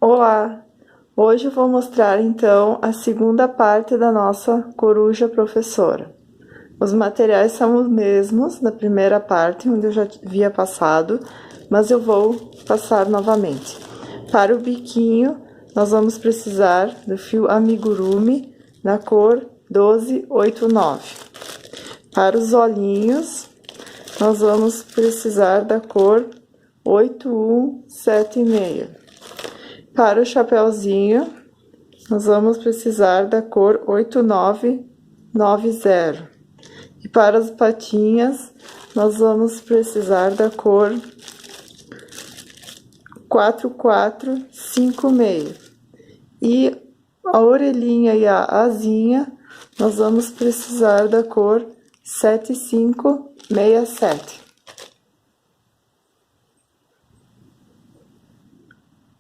Olá! Hoje eu vou mostrar então a segunda parte da nossa coruja professora. Os materiais são os mesmos da primeira parte, onde eu já havia passado, mas eu vou passar novamente. Para o biquinho, nós vamos precisar do fio amigurumi na cor 1289. Para os olhinhos, nós vamos precisar da cor 8176. Para o chapéuzinho, nós vamos precisar da cor 8990. E para as patinhas, nós vamos precisar da cor 4456. E a orelhinha e a asinha, nós vamos precisar da cor 7567.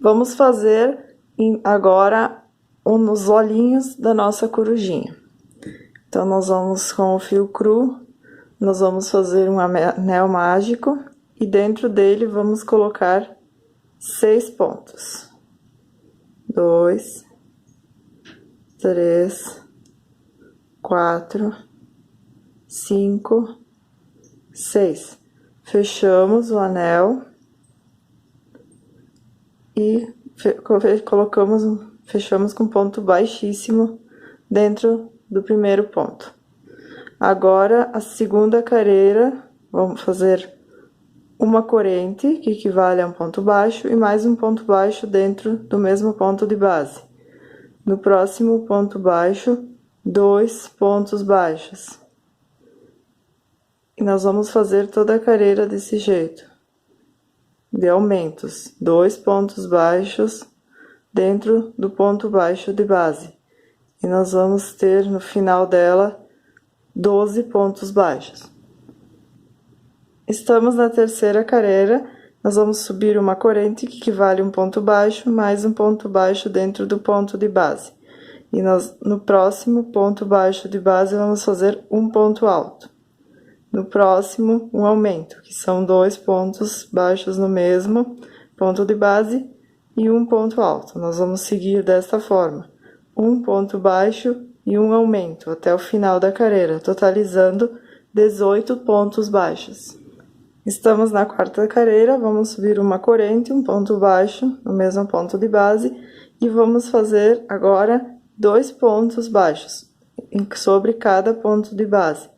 Vamos fazer agora os olhinhos da nossa corujinha. Então, nós vamos com o fio cru, nós vamos fazer um anel mágico e dentro dele vamos colocar 6 pontos. 2, 3, 4, 5, 6. Fechamos o anel. E fechamos com ponto baixíssimo dentro do primeiro ponto. Agora, a segunda carreira, vamos fazer uma corrente, que equivale a um ponto baixo, e mais um ponto baixo dentro do mesmo ponto de base. No próximo ponto baixo, 2 pontos baixos. E nós vamos fazer toda a carreira desse jeito. De aumentos, 2 pontos baixos dentro do ponto baixo de base. E nós vamos ter no final dela 12 pontos baixos. Estamos na terceira carreira, nós vamos subir uma corrente que equivale a um ponto baixo mais um ponto baixo dentro do ponto de base. E no próximo ponto baixo de base vamos fazer um ponto alto. No próximo, um aumento, que são 2 pontos baixos no mesmo ponto de base e um ponto alto. Nós vamos seguir desta forma, um ponto baixo e um aumento até o final da carreira, totalizando 18 pontos baixos. Estamos na quarta carreira, vamos subir uma corrente, um ponto baixo no mesmo ponto de base e vamos fazer agora 2 pontos baixos sobre cada ponto de base.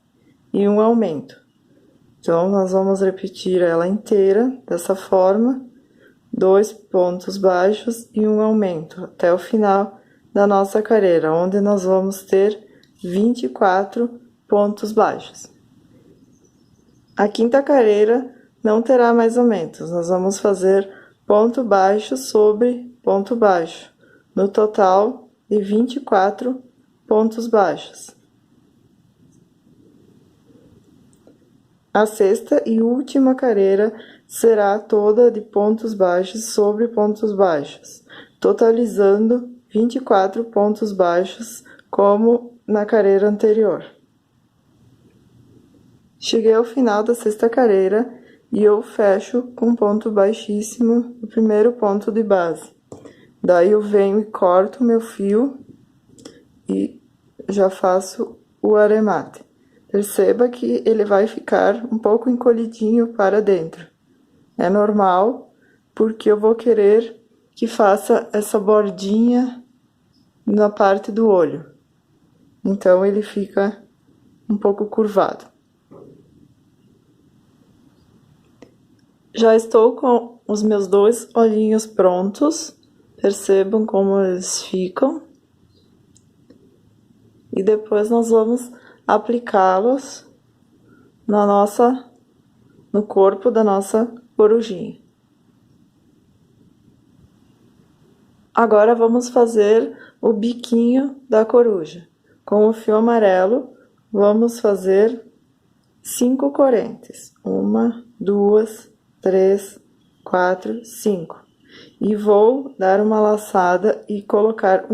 E um aumento. Então, nós vamos repetir ela inteira dessa forma, 2 pontos baixos e um aumento, até o final da nossa carreira, onde nós vamos ter 24 pontos baixos. A quinta carreira não terá mais aumentos, nós vamos fazer ponto baixo sobre ponto baixo, no total de 24 pontos baixos. A sexta e última carreira será toda de pontos baixos sobre pontos baixos, totalizando 24 pontos baixos, como na carreira anterior. Cheguei ao final da sexta carreira e eu fecho com ponto baixíssimo no primeiro ponto de base. Daí eu venho e corto meu fio e já faço o arremate. Perceba que ele vai ficar um pouco encolhidinho para dentro. É normal, porque eu vou querer que faça essa bordinha na parte do olho. Então, ele fica um pouco curvado. Já estou com os meus 2 olhinhos prontos. Percebam como eles ficam. E depois nós vamos aplicá-los no corpo da nossa corujinha. Agora vamos fazer o biquinho da coruja. Com o fio amarelo, vamos fazer 5 correntes. 1, 2, 3, 4, 5. E vou dar uma laçada e colocar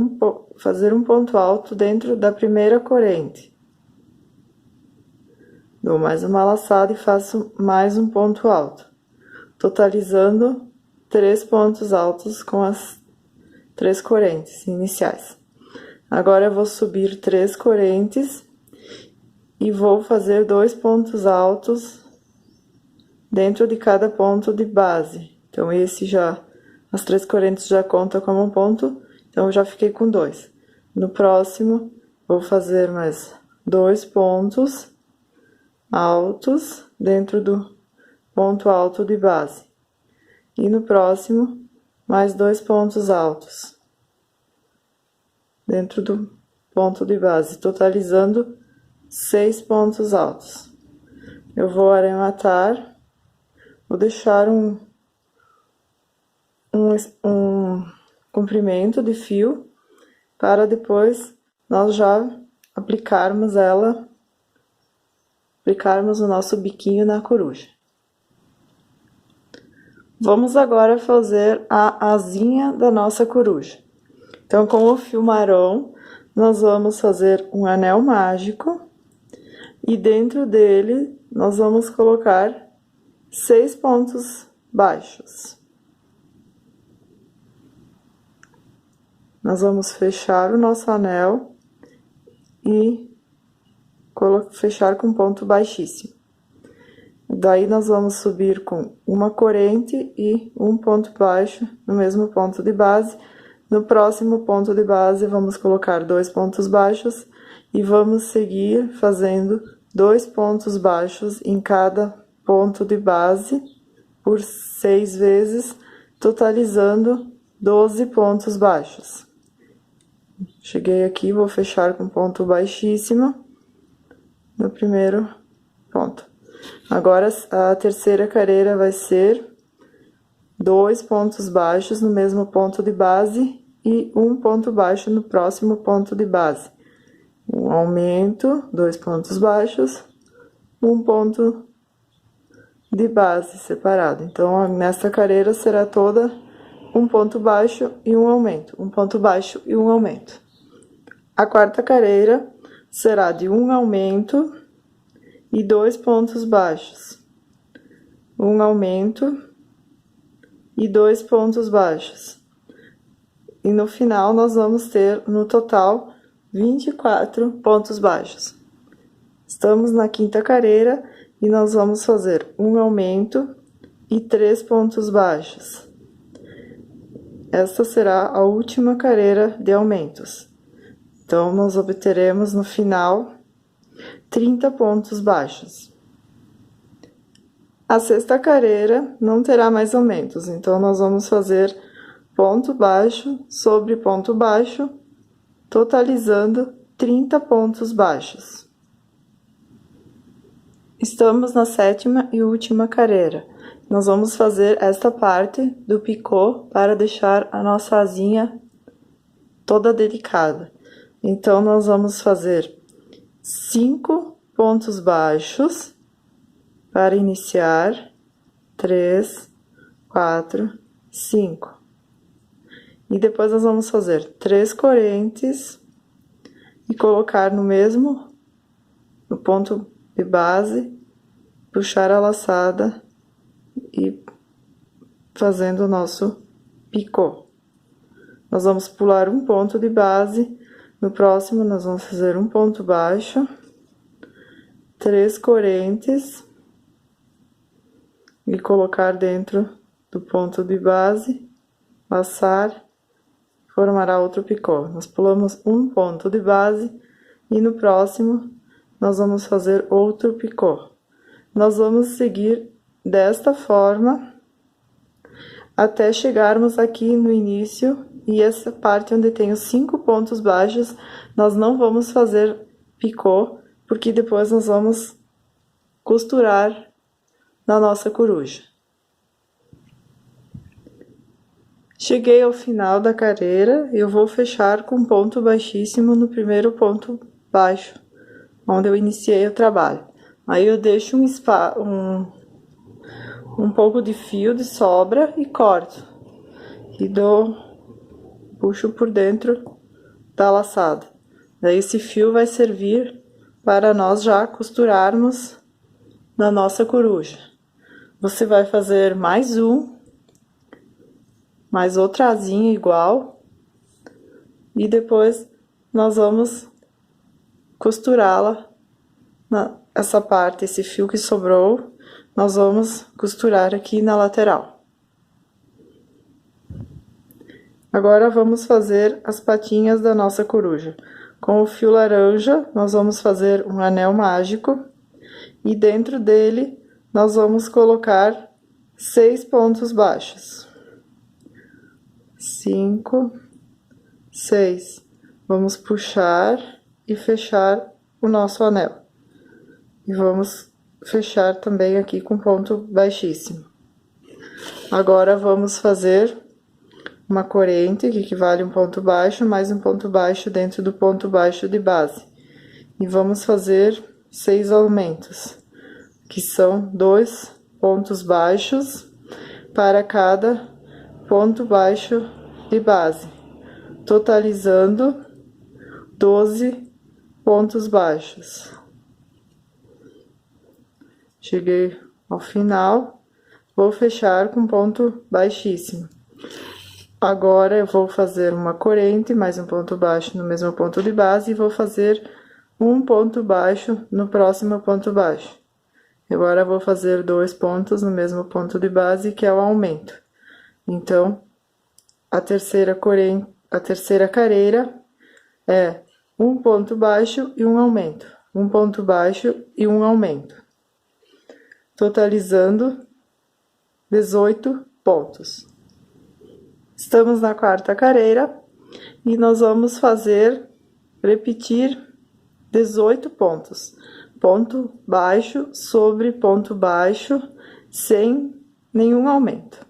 fazer um ponto alto dentro da primeira corrente. Dou mais uma laçada e faço mais um ponto alto, totalizando 3 pontos altos com as 3 correntes iniciais. Agora eu vou subir 3 correntes e vou fazer 2 pontos altos dentro de cada ponto de base. Então, as 3 correntes já contam como um ponto, então eu já fiquei com 2. No próximo, vou fazer mais 2 pontos altos dentro do ponto alto de base. E no próximo, mais 2 pontos altos dentro do ponto de base, totalizando 6 pontos altos. Eu vou arrematar, vou deixar um comprimento de fio para depois nós já aplicarmos o nosso biquinho na coruja. Vamos agora fazer a asinha da nossa coruja. Então, com o fio marrom, nós vamos fazer um anel mágico e dentro dele nós vamos colocar 6 pontos baixos. Nós vamos fechar o nosso anel e fechar com ponto baixíssimo. Daí, nós vamos subir com uma corrente e um ponto baixo no mesmo ponto de base. No próximo ponto de base, vamos colocar 2 pontos baixos e vamos seguir fazendo 2 pontos baixos em cada ponto de base por 6 vezes, totalizando 12 pontos baixos. Cheguei aqui, vou fechar com ponto baixíssimo no primeiro ponto. Agora, a terceira carreira vai ser 2 pontos baixos no mesmo ponto de base e um ponto baixo no próximo ponto de base. Um aumento, 2 pontos baixos, um ponto de base separado. Então, nesta carreira será toda um ponto baixo e um aumento, um ponto baixo e um aumento. A quarta carreira será de um aumento e 2 pontos baixos, um aumento e 2 pontos baixos. E no final, nós vamos ter, no total, 24 pontos baixos. Estamos na quinta carreira e nós vamos fazer um aumento e 3 pontos baixos. Esta será a última carreira de aumentos. Então, nós obteremos no final 30 pontos baixos. A sexta carreira não terá mais aumentos, então nós vamos fazer ponto baixo sobre ponto baixo, totalizando 30 pontos baixos. Estamos na sétima e última carreira. Nós vamos fazer esta parte do picô para deixar a nossa asinha toda delicada. Então, nós vamos fazer 5 pontos baixos para iniciar, 3, 4, 5. E depois nós vamos fazer 3 correntes e colocar no ponto de base, puxar a laçada e fazendo o nosso picô. Nós vamos pular um ponto de base, no próximo nós vamos fazer um ponto baixo, 3 correntes e colocar dentro do ponto de base, laçar, formará outro picô. Nós pulamos um ponto de base e no próximo nós vamos fazer outro picô. Nós vamos seguir desta forma até chegarmos aqui no início e essa parte onde tem os 5 pontos baixos, nós não vamos fazer picô, porque depois nós vamos costurar na nossa coruja. Cheguei ao final da carreira, eu vou fechar com ponto baixíssimo no primeiro ponto baixo, onde eu iniciei o trabalho. Aí eu deixo um pouco de fio de sobra e corto. E puxo por dentro da laçada. Daí esse fio vai servir para nós já costurarmos na nossa coruja. Você vai fazer mais outra asinha igual, e depois nós vamos costurá-la, essa parte, esse fio que sobrou, nós vamos costurar aqui na lateral. Agora, vamos fazer as patinhas da nossa coruja. Com o fio laranja, nós vamos fazer um anel mágico, e dentro dele, nós vamos colocar 6 pontos baixos. 5, 6. Vamos puxar e fechar o nosso anel. E vamos fechar também aqui com ponto baixíssimo. Agora, vamos fazer uma corrente, que equivale a um ponto baixo, mais um ponto baixo dentro do ponto baixo de base. E vamos fazer 6 aumentos, que são 2 pontos baixos para cada ponto baixo de base, totalizando 12 pontos baixos. Cheguei ao final, vou fechar com ponto baixíssimo. Agora, eu vou fazer uma corrente, mais um ponto baixo no mesmo ponto de base, e vou fazer um ponto baixo no próximo ponto baixo. Agora, vou fazer 2 pontos no mesmo ponto de base, que é o aumento. Então, a terceira carreira é um ponto baixo e um aumento. Um ponto baixo e um aumento. Totalizando 18 pontos. Estamos na quarta carreira e nós vamos repetir 18 pontos. Ponto baixo sobre ponto baixo, sem nenhum aumento.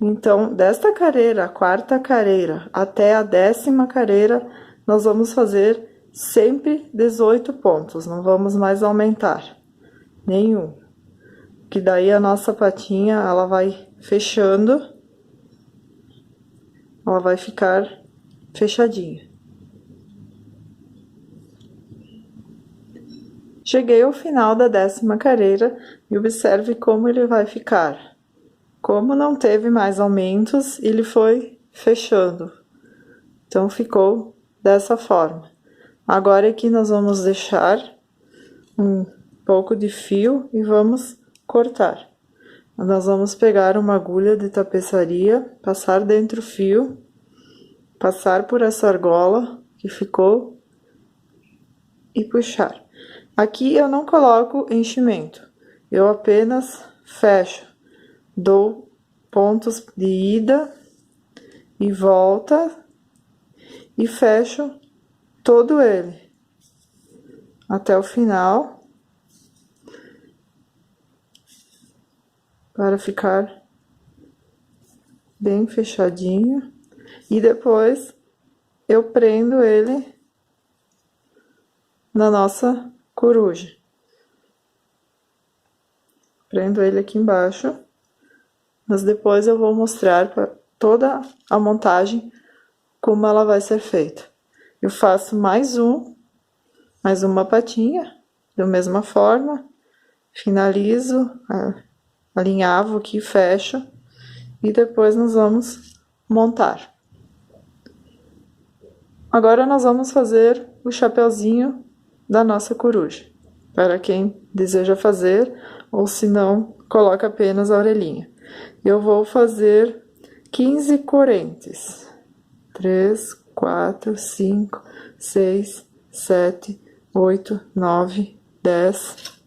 Então, desta carreira, a quarta carreira, até a 10ª carreira, nós vamos fazer sempre 18 pontos, não vamos mais aumentar nenhum. Que daí a nossa patinha, ela vai fechando. Ela vai ficar fechadinha. Cheguei ao final da 10ª carreira e observe como ele vai ficar. Como não teve mais aumentos, ele foi fechando. Então, ficou dessa forma. Agora aqui nós vamos deixar um pouco de fio e vamos cortar. Nós vamos pegar uma agulha de tapeçaria, passar dentro o fio, passar por essa argola que ficou e puxar. Aqui eu não coloco enchimento, eu apenas fecho, dou pontos de ida e volta e fecho todo ele até o final. Para ficar bem fechadinho. E depois, eu prendo ele na nossa coruja. Prendo ele aqui embaixo. Mas depois eu vou mostrar para toda a montagem como ela vai ser feita. Eu faço mais uma patinha, da mesma forma. Finalizo, alinhavo aqui, fecho, e depois nós vamos montar. Agora, nós vamos fazer o chapeuzinho da nossa coruja, para quem deseja fazer, ou se não, coloca apenas a orelhinha. Eu vou fazer 15 correntes. 3, 4, 5, 6, 7, 8, 9, 10...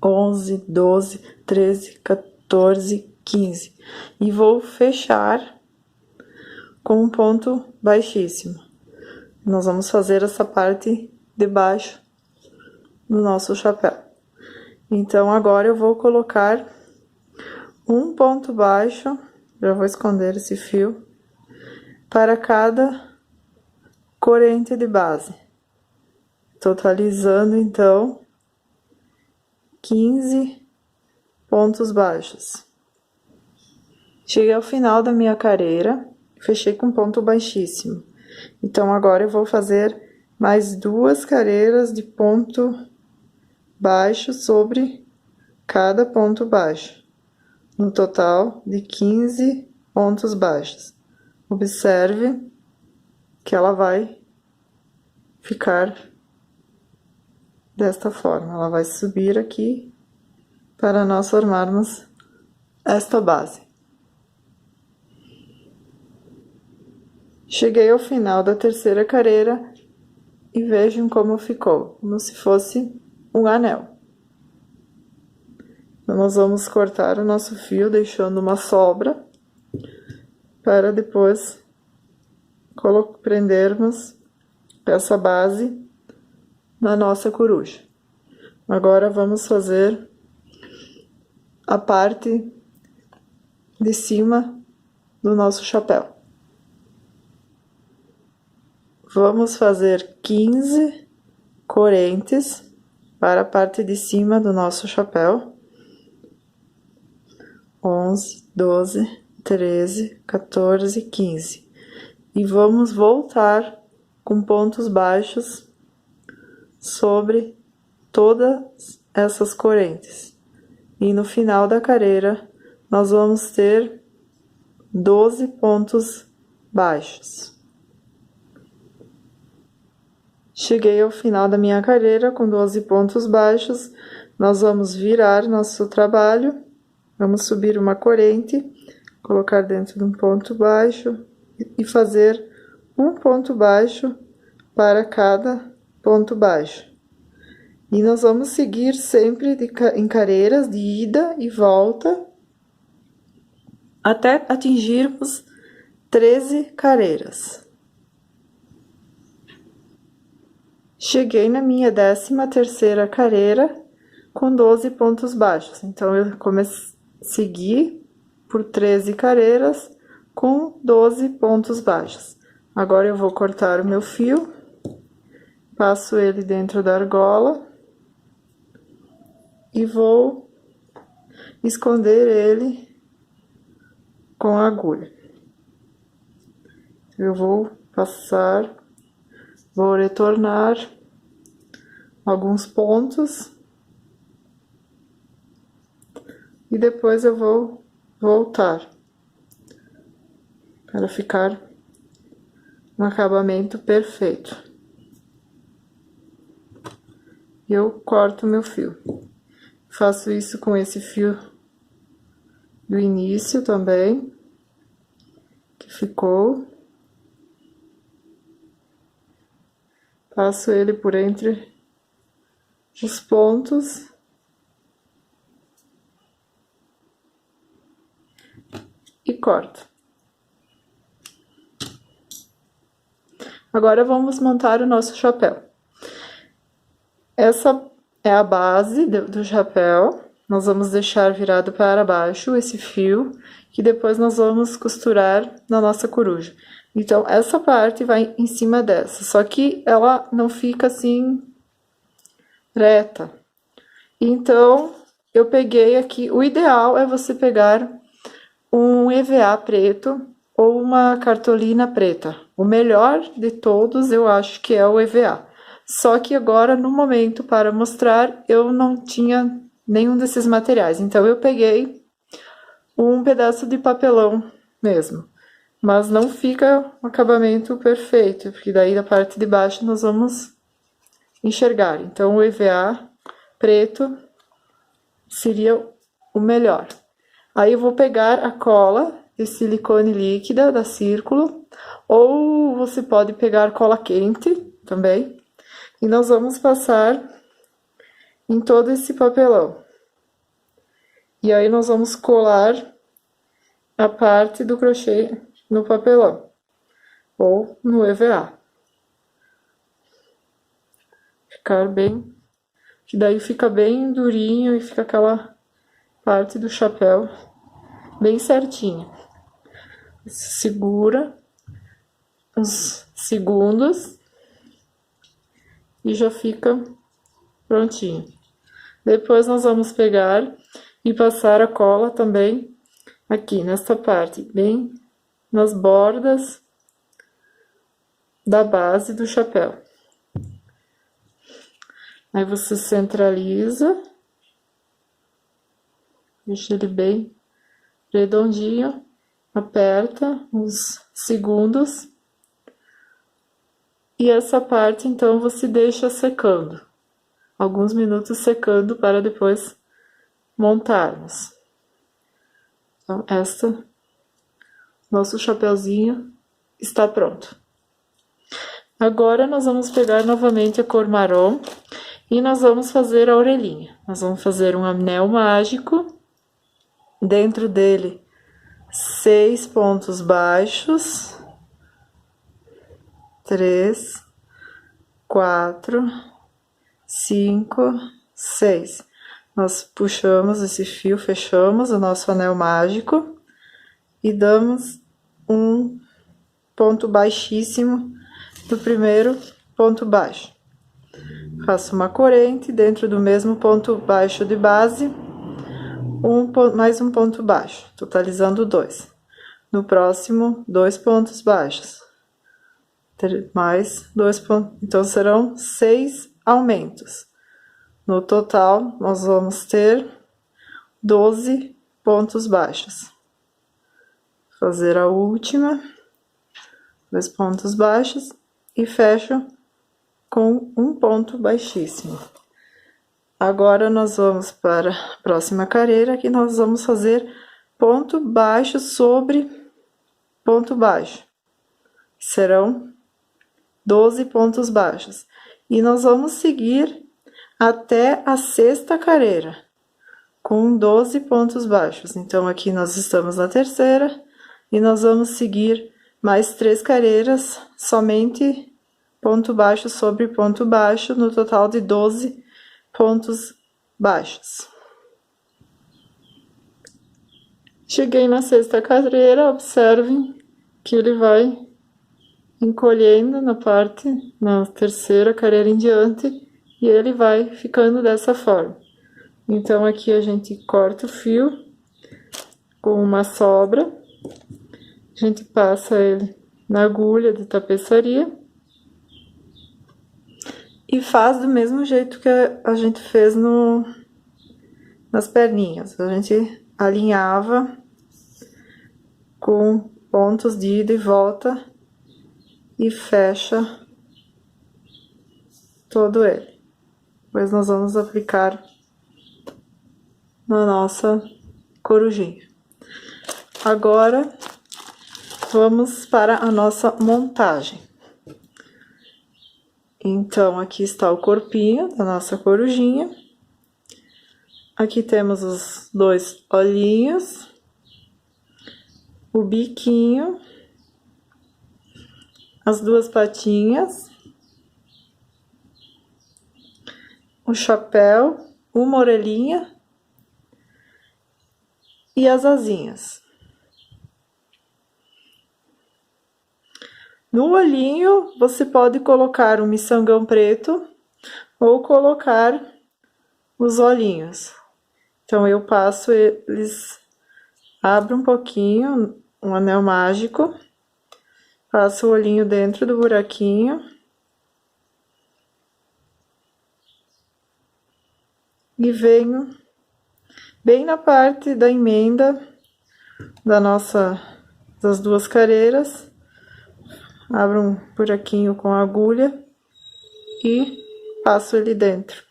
11, 12, 13, 14, 15. E vou fechar com um ponto baixíssimo. Nós vamos fazer essa parte de baixo do nosso chapéu. Então, agora eu vou colocar um ponto baixo, já vou esconder esse fio, para cada corrente de base. Totalizando, então, 15 pontos baixos. Cheguei ao final da minha carreira, fechei com ponto baixíssimo. Então, agora eu vou fazer mais 2 carreiras de ponto baixo sobre cada ponto baixo, no total de 15 pontos baixos. Observe que ela vai ficar desta forma. Ela vai subir aqui para nós formarmos esta base. Cheguei ao final da terceira carreira e vejam como ficou, como se fosse um anel. Então, nós vamos cortar o nosso fio, deixando uma sobra, para depois prendermos essa base na nossa coruja. Agora, vamos fazer a parte de cima do nosso chapéu. Vamos fazer 15 correntes para a parte de cima do nosso chapéu. 11, 12, 13, 14, 15. E vamos voltar com pontos baixos sobre todas essas correntes. E no final da carreira, nós vamos ter 12 pontos baixos. Cheguei ao final da minha carreira com 12 pontos baixos. Nós vamos virar nosso trabalho, vamos subir uma corrente, colocar dentro de um ponto baixo e fazer um ponto baixo para cada ponto baixo. E nós vamos seguir sempre em carreiras de ida e volta até atingirmos 13 carreiras. Cheguei na minha 13ª carreira com 12 pontos baixos. Então, eu segui por 13 carreiras com 12 pontos baixos. Agora, eu vou cortar o meu fio, passo ele dentro da argola e vou esconder ele com a agulha. Eu vou passar, vou retornar alguns pontos e depois eu vou voltar para ficar um acabamento perfeito. Eu corto meu fio. Faço isso com esse fio do início também, que ficou. Passo ele por entre os pontos e corto. Agora, vamos montar o nosso chapéu. Essa é a base do chapéu. Nós vamos deixar virado para baixo esse fio, que depois nós vamos costurar na nossa coruja. Então, essa parte vai em cima dessa, só que ela não fica assim reta. Então, eu peguei aqui, o ideal é você pegar um EVA preto ou uma cartolina preta. O melhor de todos, eu acho que é o EVA. Só que agora, no momento, para mostrar, eu não tinha nenhum desses materiais. Então, eu peguei um pedaço de papelão mesmo. Mas não fica um acabamento perfeito, porque daí da parte de baixo nós vamos enxergar. Então, o EVA preto seria o melhor. Aí, eu vou pegar a cola de silicone líquida da Círculo, ou você pode pegar cola quente também. E nós vamos passar em todo esse papelão. E aí, nós vamos colar a parte do crochê no papelão, ou no EVA. Ficar bem, que daí fica bem durinho e fica aquela parte do chapéu bem certinha. Segura uns segundos e já fica prontinho. Depois nós vamos pegar e passar a cola também aqui nesta parte, bem nas bordas da base do chapéu. Aí você centraliza, deixa ele bem redondinho, aperta uns segundos E essa parte, então, você deixa secando. Alguns minutos secando para depois montarmos. Então, nosso chapeuzinho está pronto. Agora, nós vamos pegar novamente a cor marrom e nós vamos fazer a orelhinha. Nós vamos fazer um anel mágico, dentro dele 6 pontos baixos, 3, 4, 5, 6. Nós puxamos esse fio, fechamos o nosso anel mágico e damos um ponto baixíssimo do primeiro ponto baixo. Faço uma corrente dentro do mesmo ponto baixo de base, mais um ponto baixo, totalizando 2. No próximo, 2 pontos baixos, mais 2 pontos, então serão 6 aumentos. No total, nós vamos ter 12 pontos baixos. Fazer a última, 2 pontos baixos e fecho com um ponto baixíssimo. Agora, nós vamos para a próxima carreira, que nós vamos fazer ponto baixo sobre ponto baixo. Serão 12 pontos baixos. E nós vamos seguir até a sexta carreira, com 12 pontos baixos. Então, aqui nós estamos na terceira, e nós vamos seguir mais 3 carreiras, somente ponto baixo sobre ponto baixo, no total de 12 pontos baixos. Cheguei na sexta carreira, observem que ele vai encolhendo na terceira carreira em diante, e ele vai ficando dessa forma. Então, aqui a gente corta o fio com uma sobra, a gente passa ele na agulha de tapeçaria e faz do mesmo jeito que a gente fez nas perninhas. A gente alinhava com pontos de ida e volta e fecha todo ele. Depois nós vamos aplicar na nossa corujinha. Agora, vamos para a nossa montagem. Então, aqui está o corpinho da nossa corujinha. Aqui temos os 2 olhinhos, o biquinho, as 2 patinhas, o chapéu, uma orelhinha e as asinhas. No olhinho, você pode colocar um miçangão preto ou colocar os olhinhos. Então, eu passo eles, abro um pouquinho, um anel mágico, passo o olhinho dentro do buraquinho e venho bem na parte da emenda das 2 carreiras, abro um buraquinho com a agulha e passo ele dentro.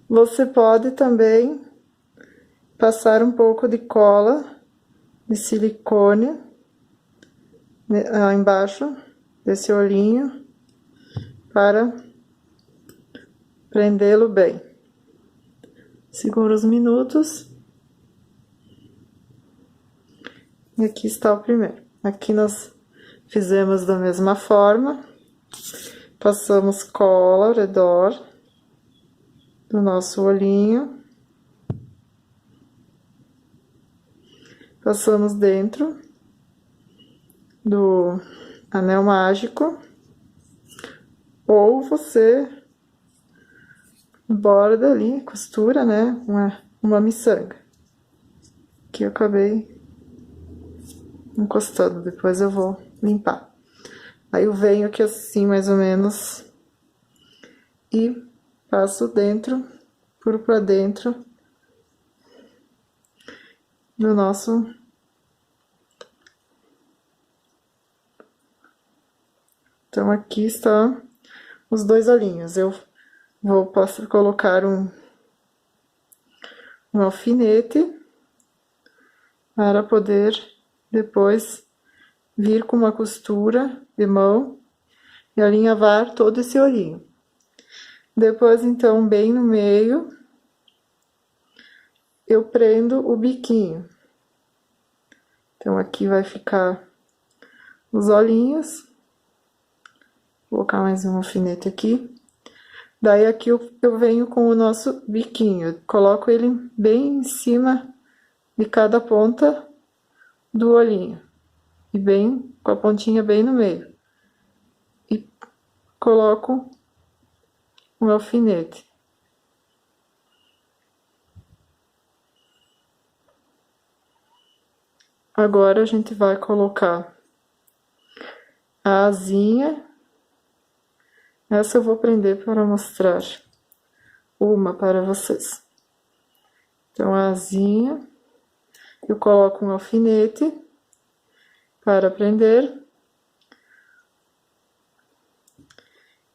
Você pode também passar um pouco de cola de silicone embaixo desse olhinho para prendê-lo bem. Segura os minutos. E aqui está o primeiro. Aqui nós fizemos da mesma forma. Passamos cola ao redor do nosso olhinho. Passamos dentro do anel mágico. Ou você borda ali, costura, né, uma miçanga. Que eu acabei encostando, depois eu vou limpar. Aí eu venho aqui assim, mais ou menos, e passo dentro, puro pra dentro, do nosso... Então, aqui estão os dois olhinhos. Eu vou colocar um alfinete para poder depois vir com uma costura de mão e alinhavar todo esse olhinho. Depois, então, bem no meio, eu prendo o biquinho. Então, aqui vai ficar os olhinhos. Vou colocar mais um alfinete aqui. Daí, aqui eu venho com o nosso biquinho. Coloco ele bem em cima de cada ponta do olhinho. E bem, com a pontinha bem no meio. E coloco um alfinete. Agora, a gente vai colocar a asinha. Essa eu vou prender para mostrar uma para vocês. Então, a asinha, eu coloco um alfinete para prender.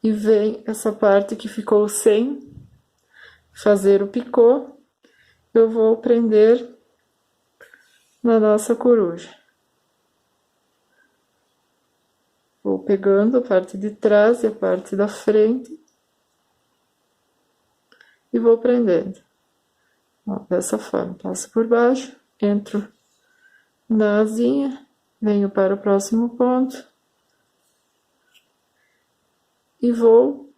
E vem essa parte que ficou sem fazer o picô, eu vou prender na nossa coruja. Vou pegando a parte de trás e a parte da frente e vou prendendo. Ó, dessa forma, passo por baixo, entro na asinha, venho para o próximo ponto e vou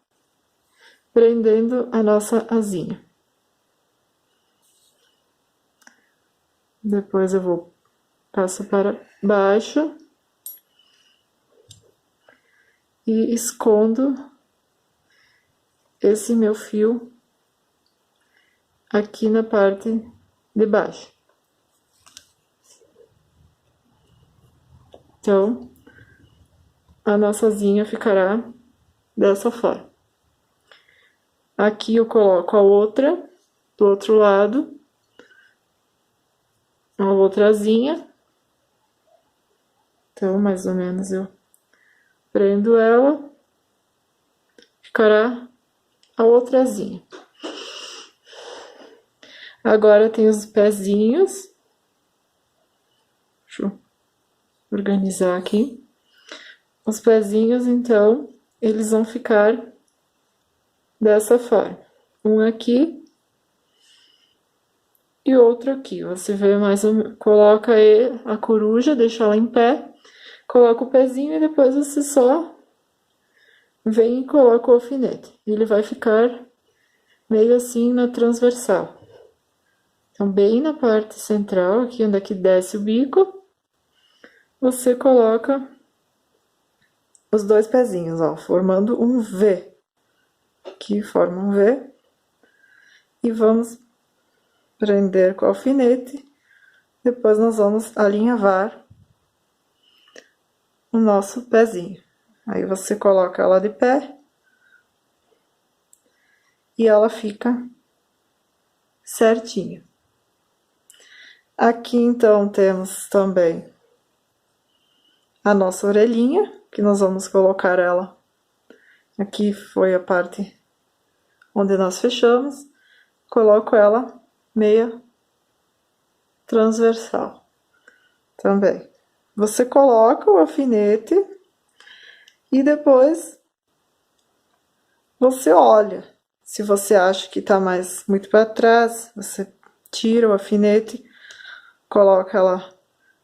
prendendo a nossa asinha. Depois eu passo para baixo e escondo esse meu fio aqui na parte de baixo. Então, a nossa asinha ficará dessa forma. Aqui eu coloco a outra do outro lado, a outra asinha. Então, mais ou menos eu prendo ela, ficará a outra asinha. Agora tem os pezinhos. Deixa eu organizar aqui. Os pezinhos, então, eles vão ficar dessa forma. Um aqui e outro aqui. Você vê mais ou menos, coloca a coruja, deixa ela em pé, coloca o pezinho e depois você só vem e coloca o alfinete. Ele vai ficar meio assim na transversal. Então, bem na parte central, aqui onde é que desce o bico, você coloca os dois pezinhos, ó, formando um V. Aqui forma um V. E vamos prender com o alfinete. Depois nós vamos alinhavar o nosso pezinho. Aí você coloca ela de pé. E ela fica certinha. Aqui, então, temos também a nossa orelhinha, que nós vamos colocar ela. Aqui foi a parte onde nós fechamos. Coloco ela meia transversal também. Você coloca o alfinete e depois você olha. Se você acha que tá muito para trás, você tira o alfinete, coloca ela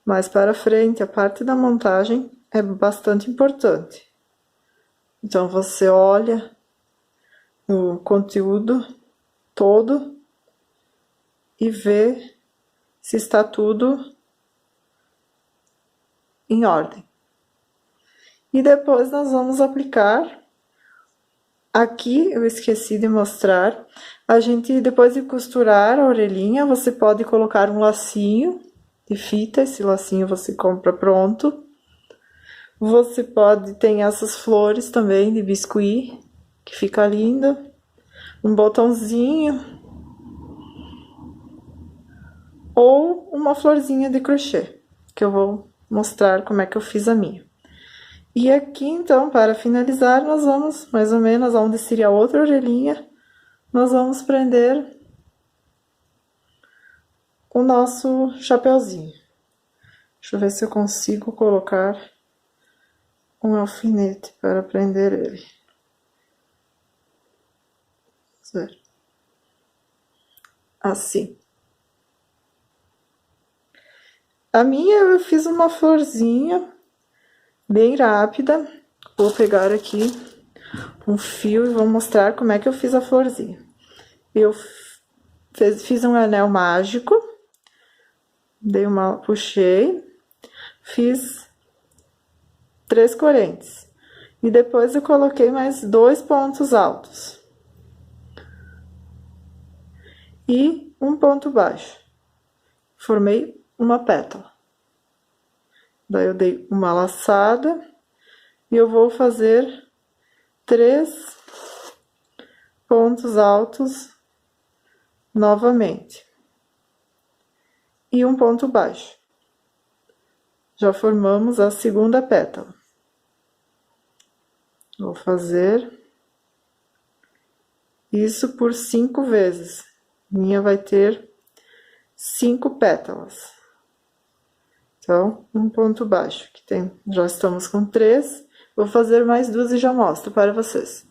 mais para frente. A parte da montagem é bastante importante. Então, você olha o conteúdo todo e vê se está tudo em ordem. E depois nós vamos aplicar. Aqui eu esqueci de mostrar. A gente, depois de costurar a orelhinha, você pode colocar um lacinho de fita. Esse lacinho você compra pronto. Você pode, tem essas flores também de biscuit, que fica linda. Um botãozinho. ou uma florzinha de crochê, que eu vou mostrar como é que eu fiz a minha. E aqui, então, para finalizar, nós vamos, mais ou menos, onde seria a outra orelhinha, nós vamos prender o nosso chapeuzinho. Deixa eu ver se eu consigo colocar um alfinete para prender ele. Vamos ver. Assim. A minha eu fiz uma florzinha bem rápida. Vou pegar aqui um fio e vou mostrar como é que eu fiz a florzinha. Eu fiz um anel mágico, puxei, fiz 3 correntes. E depois eu coloquei mais 2 pontos altos. E um ponto baixo. Formei uma pétala. Daí eu dei uma laçada e eu vou fazer 3 pontos altos novamente. E um ponto baixo. Já formamos a segunda pétala. Vou fazer isso por 5 vezes. Minha vai ter 5 pétalas. Então, um ponto baixo, que tem, já estamos com 3. Vou fazer mais 2 e já mostro para vocês.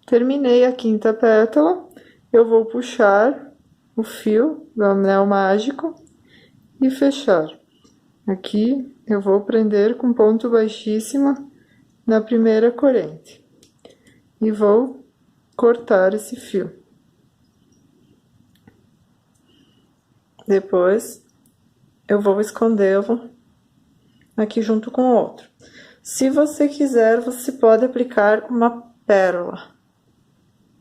Terminei a 5ª pétala, eu vou puxar o fio do anel mágico e fechar. Aqui eu vou prender com ponto baixíssimo na primeira corrente. E vou cortar esse fio. Depois, eu vou escondê-lo aqui junto com o outro. Se você quiser, você pode aplicar uma pérola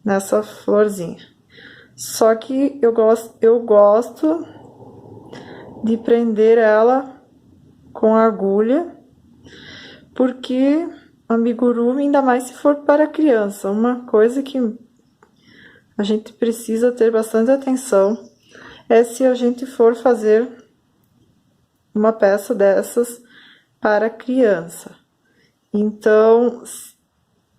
nessa florzinha. Só que eu gosto de prender ela com agulha, porque amigurumi, ainda mais se for para criança, uma coisa que a gente precisa ter bastante atenção é se a gente for fazer uma peça dessas para criança. Então,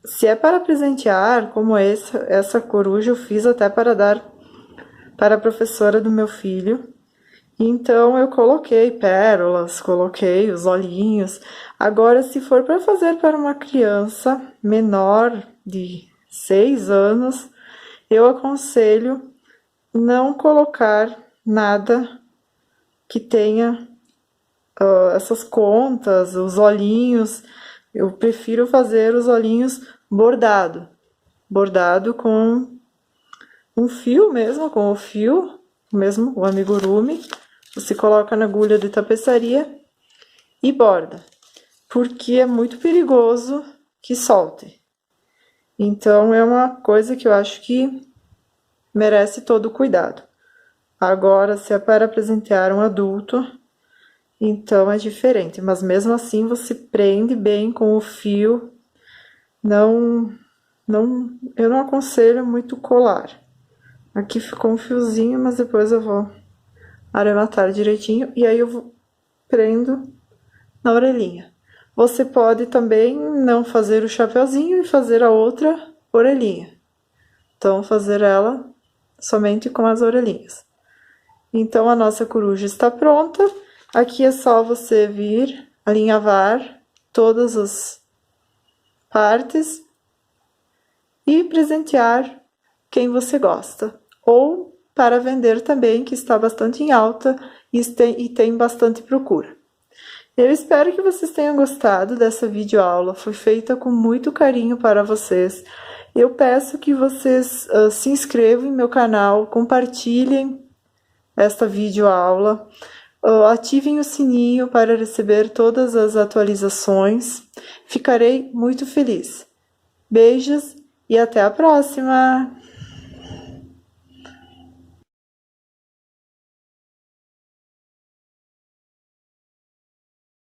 se é para presentear, como essa coruja eu fiz até para dar para a professora do meu filho. Então, eu coloquei pérolas, coloquei os olhinhos. Agora, se for para fazer para uma criança menor de 6 anos, eu aconselho não colocar nada que tenha essas contas, os olhinhos. Eu prefiro fazer os olhinhos bordado com um fio mesmo, com o fio mesmo, o amigurumi. Você coloca na agulha de tapeçaria e borda, porque é muito perigoso que solte. Então, é uma coisa que eu acho que merece todo o cuidado. Agora, se é para presentear um adulto, então é diferente, mas mesmo assim você prende bem com o fio. Eu não aconselho muito colar. Aqui ficou um fiozinho, mas depois eu vou arrematar direitinho e aí eu prendo na orelhinha. Você pode também não fazer o chapeuzinho e fazer a outra orelhinha. Então, fazer ela somente com as orelhinhas. Então, a nossa coruja está pronta. Aqui é só você vir alinhavar todas as partes e presentear quem você gosta. Ou para vender também, que está bastante em alta e tem bastante procura. Eu espero que vocês tenham gostado dessa videoaula. Foi feita com muito carinho para vocês. Eu peço que vocês se inscrevam em meu canal, compartilhem esta videoaula, ativem o sininho para receber todas as atualizações. Ficarei muito feliz. Beijos e até a próxima!